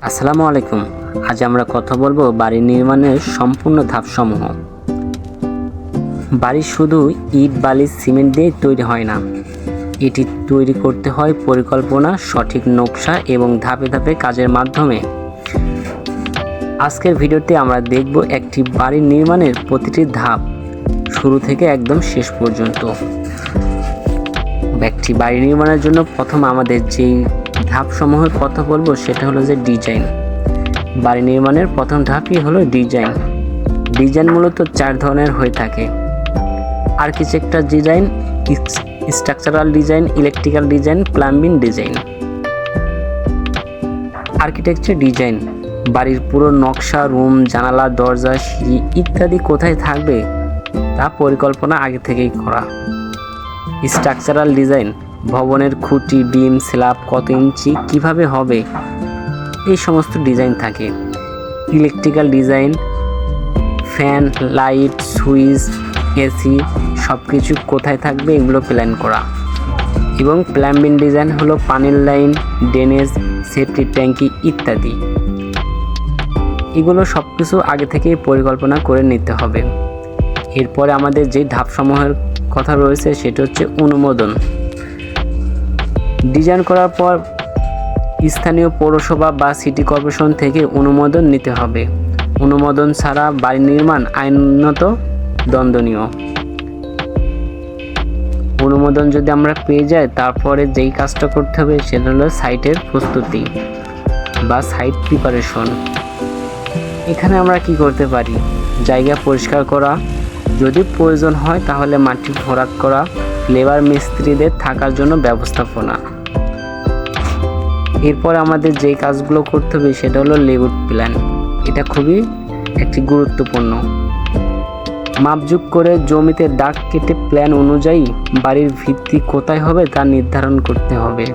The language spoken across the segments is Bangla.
আসসালামু আলাইকুম। আজ আমরা কথা বলবো বাড়ি নির্মাণের সম্পূর্ণ ধাপসমূহ। বাড়ি শুধু ইট, বালি, সিমেন্ট দিয়ে তৈরি হয় না। এটি তৈরি করতে হয় পরিকল্পনা, সঠিক নকশা এবং ধাপে ধাপে কাজের মাধ্যমে। আজকের ভিডিওতে আমরা দেখব একটি বাড়ি নির্মাণের প্রতিটি ধাপ, শুরু থেকে একদম শেষ পর্যন্ত। একটি বাড়ি নির্মাণের জন্য প্রথম আমাদের যেই ধাপসমূহের কথা বলবো সেটা হলো যে ডিজাইন। বাড়ি নির্মাণের প্রথম ধাপই হলো ডিজাইন। ডিজাইন মূলত 4 ধরনের হয়ে থাকে: architecture design, structural design, electrical design, plumbing design. Architecture design বাড়ির পুরো নকশা, রুম, জানালা, দরজা, সিঁড়ি ইত্যাদি কোথায় থাকবে তা পরিকল্পনা আগে থেকেই করা। স্ট্রাকচারাল ডিজাইন ভবনের খুঁটি, বিম, স্ল্যাব কত ইঞ্চি, কিভাবে হবে, এই সমস্ত ডিজাইন থাকে। Electrical design fan, light, switch, AC সব কিছু কোথায় থাকবে এগুলো প্ল্যান করা। এবং প্লাম্বিং ডিজাইন হলো পানির লাইন, ড্রেনেজ, সেফটি ট্যাঙ্কি ইত্যাদি। এগুলো সব কিছু আগে থেকেই পরিকল্পনা করে নিতে হবে। এরপরে আমাদের যে ধাপসমূহের কথা রয়েছে সেটা হচ্ছে অনুমোদন। ডিজাইন করার পর স্থানীয় পৌরসভা বা সিটি কর্পোরেশন থেকে অনুমোদন নিতে হবে। অনুমোদন ছাড়া বাড়ি নির্মাণ আইনত দণ্ডনীয়। অনুমোদন যদি আমরা পেয়ে যাই, তারপরে যেই কাজটা করতে হবে সেটা হলো সাইটের প্রস্তুতি বা সাইট প্রিপারেশন। এখানে আমরা কি করতে পারি? জায়গা পরিষ্কার করা, যদি প্রয়োজন হয় তাহলে মাটি ভরাট করা, লেবার মিস্ত্রিদের থাকার জন্য ব্যবস্থাপনা। এরপর আমাদের যেই কাজগুলো করতে হবে সেটা হলো লেআউট প্ল্যান। এটা খুবই একটি গুরুত্বপূর্ণ। মাপজোক করে জমিতে দাগ কেটে প্ল্যান অনুযায়ী বাড়ির ভিত্তি কোথায় হবে তা নির্ধারণ করতে হবে,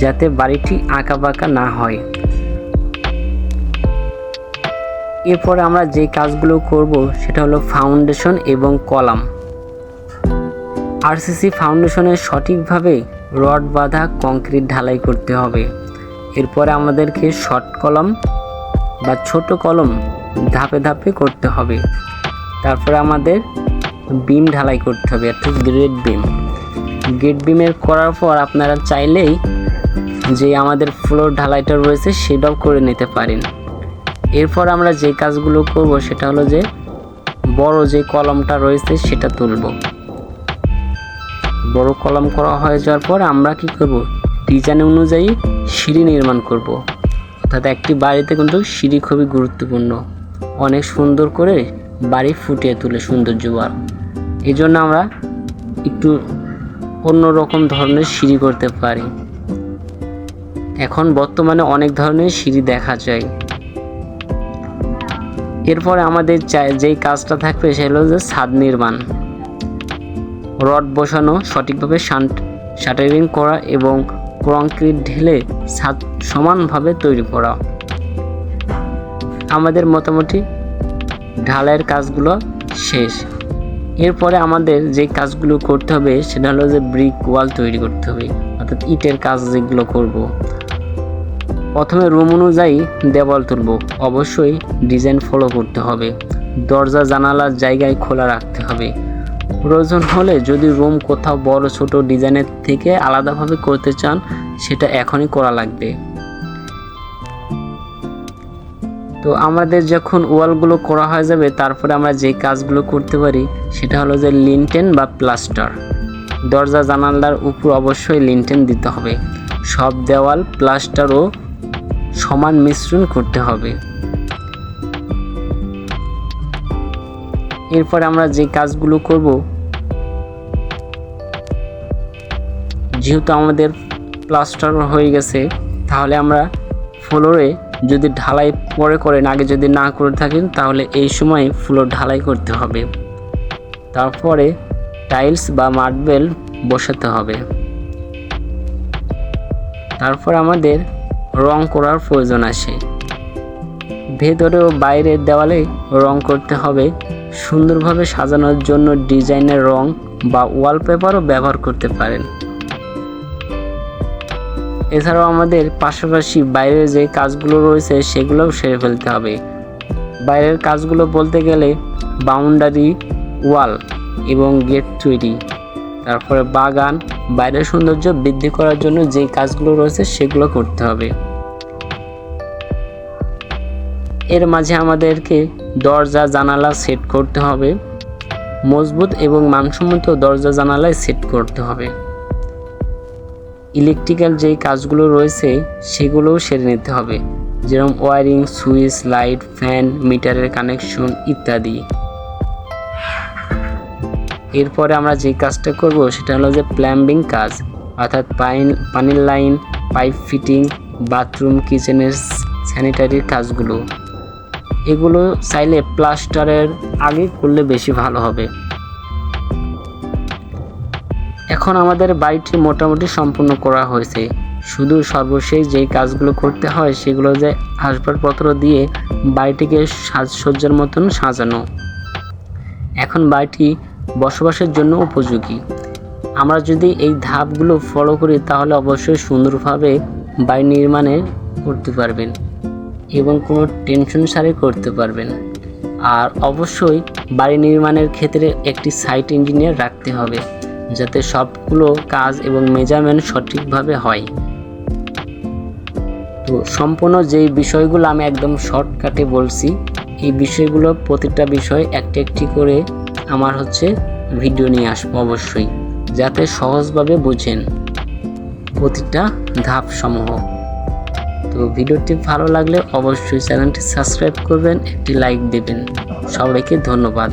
যাতে বাড়িটি আঁকাবাঁকা না হয়। এরপরে আমরা যে কাজগুলো করব সেটা হলো ফাউন্ডেশন এবং কলাম। আরসিসি ফাউন্ডেশনে সঠিকভাবে রড বাঁধা কংক্রিট ঢালাই করতে হবে। এরপরে আমাদেরকে শর্ট কলাম বা ছোট কলাম ধাপে ধাপে করতে হবে। তারপরে আমাদের বিম ঢালাই করতে হবে, অর্থাৎ গ্রেড বিম। গ্রেড বিমের করার পর আপনারা চাইলেই যে আমাদের ফ্লোর ঢালাইটা রয়েছে সেটাও করে নিতে পারেন। এরপর আমরা যে কাজগুলো করব সেটা হলো যে বড় যে কলামটা রয়েছে সেটা তুলব। বড় কলাম করা হয়ে যাওয়ার পর আমরা কি করব? ডিজাইন অনুযায়ী সিঁড়ি নির্মাণ করব। অর্থাৎ একটি বাড়িতে কিন্তু সিঁড়ি খুবই গুরুত্বপূর্ণ। অনেক সুন্দর করে বাড়ি ফুটিয়ে তুলে সৌন্দর্য বার। এই জন্য আমরা একটু অন্যরকম ধরনের সিঁড়ি করতে পারি। এখন বর্তমানে অনেক ধরনের সিঁড়ি দেখা যায়। এরপরে আমাদের যেই কাজটা থাকবে সেটা হলো যে ছাদ নির্মাণ। রড বসানো, সঠিকভাবে শাটারিং করা এবং কংক্রিট ঢেলে ছাদ সমানভাবে তৈরি করা। আমাদের মোটামুটি ঢালাইয়ের কাজগুলো শেষ। এরপরে আমাদের যে কাজগুলো করতে হবে সেটা হলো যে ব্রিক ওয়াল তৈরি করতে হবে, অর্থাৎ ইটের কাজ যেগুলো করব। প্রথমে রুম অনুযায়ী দেওয়াল তুলব। অবশ্যই ডিজাইন ফলো করতে হবে। দরজা জানালার জায়গায় খোলা রাখতে হবে। প্রয়োজন হলে যদি রুম কোথাও বড় ছোট ডিজাইনের থেকে আলাদাভাবে করতে চান সেটা এখনই করা লাগবে। তো আমাদের যখন ওয়ালগুলো করা হয়ে যাবে তারপরে আমরা যে কাজগুলো করতে পারি সেটা হলো যে লিন্টেন বা প্লাস্টার। দরজা জানালার উপর অবশ্যই লিন্টেন দিতে হবে। সব দেওয়াল প্লাস্টার ও সমান মিশ্রণ করতে হবে। এরপর আমরা যে কাজগুলো করব, যেহেতু আমাদের প্লাস্টার হয়ে গেছে তাহলে আমরা ফ্লোরে যদি ঢালাই পরে করেন, আগে যদি না করে থাকেন তাহলে এই সময় ফ্লোর ঢালাই করতে হবে। তারপরে টাইলস বা মার্বেল বসাতে হবে। তারপর আমাদের রং করার প্রয়োজন আসে। ভেতরে ও বাইরের দেওয়ালে রং করতে হবে। সুন্দরভাবে সাজানোর জন্য ডিজাইনের রং বা ওয়ালপেপারও ব্যবহার করতে পারেন। এছাড়াও আমাদের পাশাপাশি বাইরের যে কাজগুলো রয়েছে সেগুলোও সেরে ফেলতে হবে। বাইরের কাজগুলো বলতে গেলে বাউন্ডারি ওয়াল এবং গেট তৈরি, তারপরে বাগান, বাইরের সৌন্দর্য বৃদ্ধি করার জন্য যে কাজগুলো রয়েছে সেগুলো করতে হবে। এর মাঝে আমাদেরকে দরজা জানালা সেট করতে হবে, মজবুত এবং মানসম্মত দরজা জানালায় সেট করতে হবে। ইলেকট্রিক্যাল যেই কাজগুলো রয়েছে সেগুলোও সেরে নিতে হবে, যেরকম ওয়্যারিং, সুইচ, লাইট, ফ্যান, মিটারের কানেকশন ইত্যাদি। এরপরে আমরা যে কাজটা করব সেটা হলো যে প্লাম্বিং কাজ, অর্থাৎ পানির লাইন, পাইপ ফিটিং, বাথরুম, কিচেনের স্যানিটারির কাজগুলো। এগুলো চাইলে প্লাস্টারের আগে করলে বেশি ভালো হবে। এখন আমাদের বাড়িটি মোটামুটি সম্পূর্ণ করা হয়েছে, শুধু সর্বশেষ যেই কাজগুলো করতে হয় সেগুলো যে আসবাবপত্র দিয়ে বাড়িটিকে সাজসজ্জার মতন সাজানো। এখন বাড়িটি বসবাসের জন্য উপযোগী। আমরা যদি এই ধাপগুলো ফলো করি তাহলে অবশ্যই সুন্দরভাবে বাড়ি নির্মাণে করতে পারবেন এবং কোনো টেনশন ছাড়াই করতে পারবেন। আর অবশ্যই বাড়ি নির্মাণের ক্ষেত্রে একটি সাইট ইঞ্জিনিয়ার রাখতে হবে, যাতে সবগুলো কাজ এবং মেজারমেন্ট সঠিকভাবে হয়। তো সম্পূর্ণ যেই বিষয়গুলো আমি একদম শর্টকাটে বলছি, এই বিষয়গুলো প্রতিটা বিষয় একটি একটি করে আমার ভিডিও নিয়ে আসবো অবশ্যই, যাতে সহজভাবে বুঝেন প্রতিটা ধাপ সমূহ। তো ভিডিওটি ভালো লাগলে অবশ্যই চ্যানেলটি সাবস্ক্রাইব করবেন, একটি লাইক দেবেন। সবাইকে ধন্যবাদ।